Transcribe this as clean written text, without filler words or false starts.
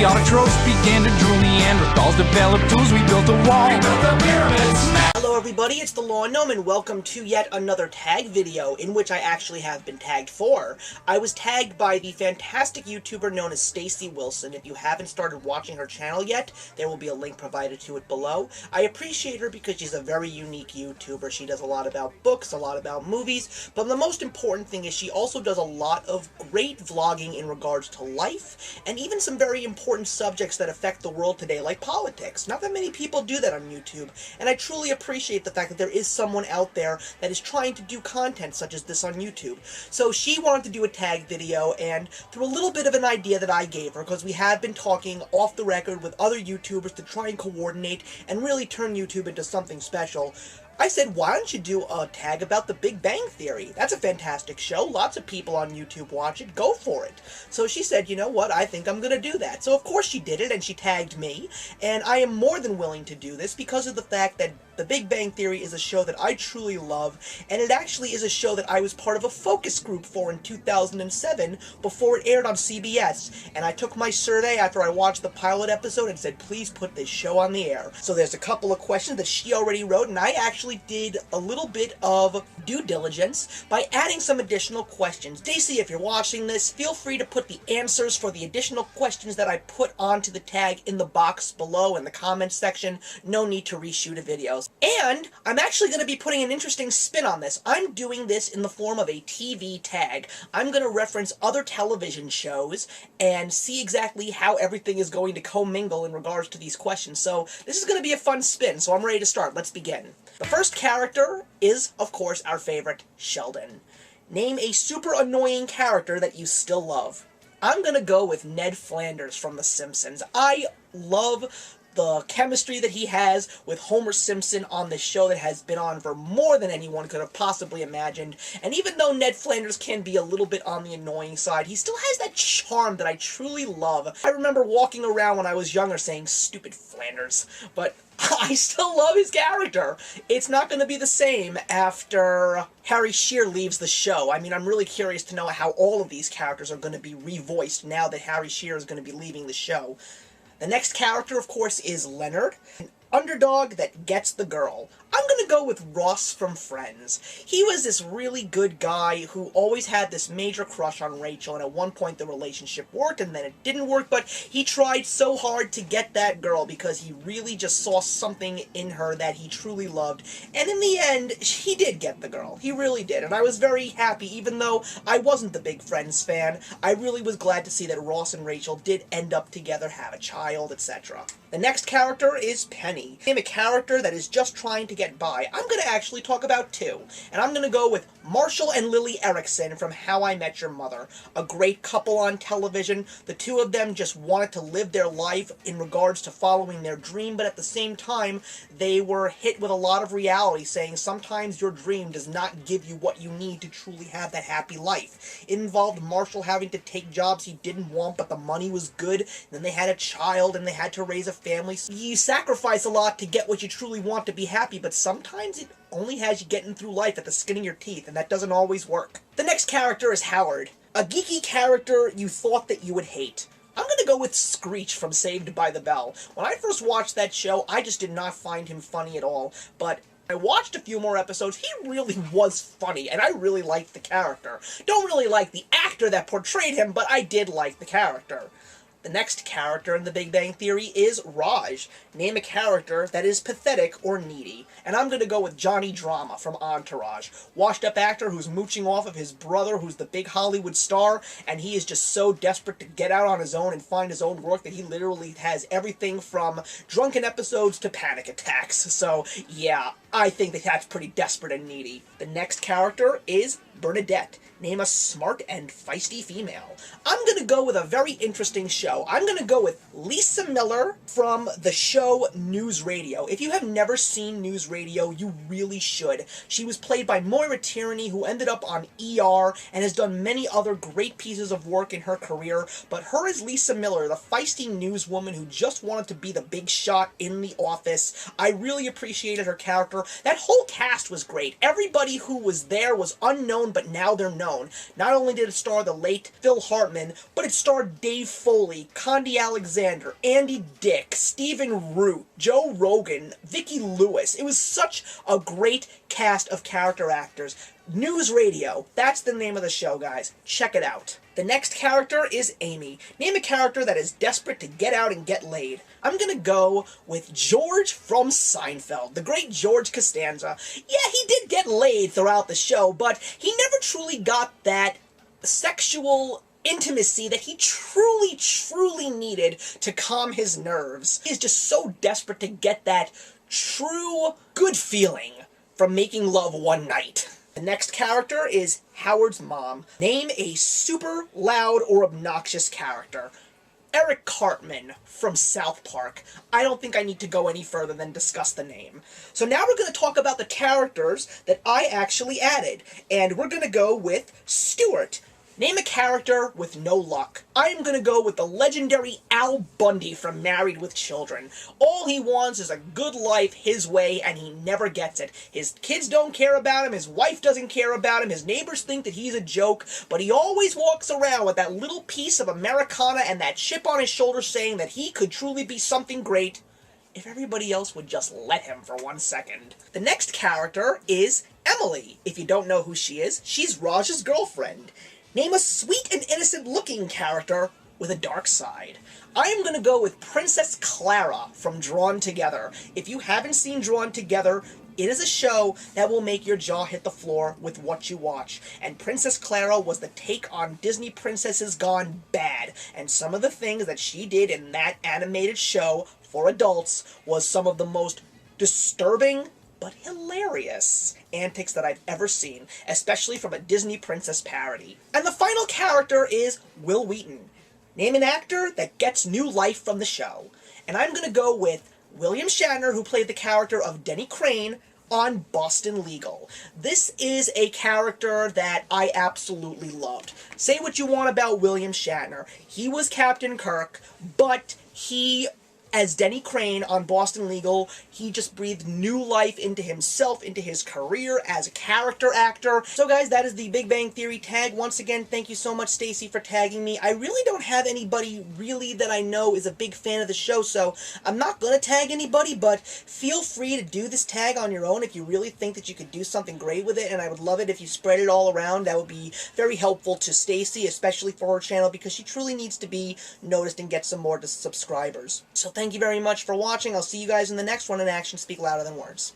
The autotrophs began to drool, Neanderthals developed tools, we built a wall. We built the pyramids. Hello everybody, it's the Law Gnome and welcome to yet another tag video in which I actually have been tagged for. I was tagged by the fantastic YouTuber known as Stacy Wilson. If you haven't started watching her channel yet, there will be a link provided to it below. I appreciate her because she's a very unique YouTuber. She does a lot about books, a lot about movies, but the most important thing is she also does a lot of great vlogging in regards to life, and even some very important subjects that affect the world today, like politics. Not that many people do that on YouTube, and I truly appreciate the fact that there is someone out there that is trying to do content such as this on YouTube. So she wanted to do a tag video, and through a little bit of an idea that I gave her, because we have been talking off the record with other YouTubers to try and coordinate and really turn YouTube into something special, I said, why don't you do a tag about the Big Bang Theory? That's a fantastic show. Lots of people on YouTube watch it. Go for it. So she said, you know what, I think I'm going to do that. So of course she did it, and she tagged me. And I am more than willing to do this because of the fact that The Big Bang Theory is a show that I truly love, and it actually is a show that I was part of a focus group for in 2007 before it aired on CBS. And I took my survey after I watched the pilot episode and said, please put this show on the air. So there's a couple of questions that she already wrote, and I actually did a little bit of due diligence by adding some additional questions. Stacy, if you're watching this, feel free to put the answers for the additional questions that I put onto the tag in the box below in the comments section. No need to reshoot a video. And I'm actually going to be putting an interesting spin on this. I'm doing this in the form of a TV tag. I'm going to reference other television shows and see exactly how everything is going to commingle in regards to these questions. So this is going to be a fun spin, so I'm ready to start. Let's begin. The first character is, of course, our favorite, Sheldon. Name a super annoying character that you still love. I'm going to go with Ned Flanders from The Simpsons. I love the chemistry that he has with Homer Simpson on this show that has been on for more than anyone could have possibly imagined. And even though Ned Flanders can be a little bit on the annoying side, he still has that charm that I truly love. I remember walking around when I was younger saying, stupid Flanders, but I still love his character. It's not going to be the same after Harry Shearer leaves the show. I mean, I'm really curious to know how all of these characters are going to be revoiced now that Harry Shearer is going to be leaving the show. The next character, of course, is Leonard, an underdog that gets the girl. I'm going to go with Ross from Friends. He was this really good guy who always had this major crush on Rachel, and at one point the relationship worked, and then it didn't work, but he tried so hard to get that girl because he really just saw something in her that he truly loved, and in the end, he did get the girl. He really did, and I was very happy, even though I wasn't the big Friends fan. I really was glad to see that Ross and Rachel did end up together, have a child, etc. The next character is Penny. Name a character that is just trying to get by. I'm going to actually talk about two, and I'm going to go with Marshall and Lily Erickson from How I Met Your Mother. A great couple on television. The two of them just wanted to live their life in regards to following their dream, but at the same time, they were hit with a lot of reality, saying sometimes your dream does not give you what you need to truly have that happy life. It involved Marshall having to take jobs he didn't want, but the money was good, and then they had a child, and they had to raise a family. So you sacrifice a lot to get what you truly want to be happy, but sometimes it only has you getting through life at the skin of your teeth, and that doesn't always work. The next character is Howard, a geeky character you thought that you would hate. I'm going to go with Screech from Saved by the Bell. When I first watched that show, I just did not find him funny at all, but I watched a few more episodes. He really was funny, and I really liked the character. Don't really like the actor that portrayed him, but I did like the character. The next character in The Big Bang Theory is Raj. Name a character that is pathetic or needy. And I'm going to go with Johnny Drama from Entourage. Washed-up actor who's mooching off of his brother, who's the big Hollywood star, and he is just so desperate to get out on his own and find his own work that he literally has everything from drunken episodes to panic attacks. So, yeah, I think that that's pretty desperate and needy. The next character is Bernadette. Name a smart and feisty female. I'm going to go with a very interesting show. I'm going to go with Lisa Miller from the show News Radio. If you have never seen News Radio, you really should. She was played by Moira Tierney, who ended up on ER and has done many other great pieces of work in her career, but her is Lisa Miller, the feisty newswoman who just wanted to be the big shot in the office. I really appreciated her character. That whole cast was great. Everybody who was there was unknown but now they're known. Not only did it star the late Phil Hartman, but it starred Dave Foley, Condi Alexander, Andy Dick, Stephen Root, Joe Rogan, Vicki Lewis. It was such a great cast of character actors. News Radio, that's the name of the show, guys. Check it out. The next character is Amy. Name a character that is desperate to get out and get laid. I'm gonna go with George from Seinfeld, the great George Costanza. Yeah, he did get laid throughout the show, but he never truly got that sexual intimacy that he truly needed to calm his nerves. He's just so desperate to get that true good feeling from making love one night. The next character is Howard's mom. Name a super loud or obnoxious character. Eric Cartman from South Park. I don't think I need to go any further than discuss the name. So now we're going to talk about the characters that I actually added. And we're going to go with Stuart. Name a character with no luck. I am going to go with the legendary Al Bundy from Married with Children. All he wants is a good life his way, and he never gets it. His kids don't care about him, his wife doesn't care about him, his neighbors think that he's a joke, but he always walks around with that little piece of Americana and that chip on his shoulder saying that he could truly be something great if everybody else would just let him for 1 second. The next character is Emily. If you don't know who she is, she's Raj's girlfriend. Name a sweet and innocent-looking character with a dark side. I am going to go with Princess Clara from Drawn Together. If you haven't seen Drawn Together, it is a show that will make your jaw hit the floor with what you watch. And Princess Clara was the take on Disney princesses gone bad. And some of the things that she did in that animated show for adults was some of the most disturbing but hilarious antics that I've ever seen, especially from a Disney princess parody. And the final character is Will Wheaton. Name an actor that gets new life from the show. And I'm going to go with William Shatner, who played the character of Denny Crane on Boston Legal. This is a character that I absolutely loved. Say what you want about William Shatner. He was Captain Kirk, but he, as Denny Crane on Boston Legal, he just breathed new life into himself, into his career as a character actor. So guys, that is the Big Bang Theory tag. Once again, thank you so much, Stacy, for tagging me. I really don't have anybody really that I know is a big fan of the show, so I'm not going to tag anybody, but feel free to do this tag on your own if you really think that you could do something great with it, and I would love it if you spread it all around. That would be very helpful to Stacy, especially for her channel, because she truly needs to be noticed and get some more subscribers. So thank you very much for watching. I'll see you guys in the next one, and actions speak louder than words.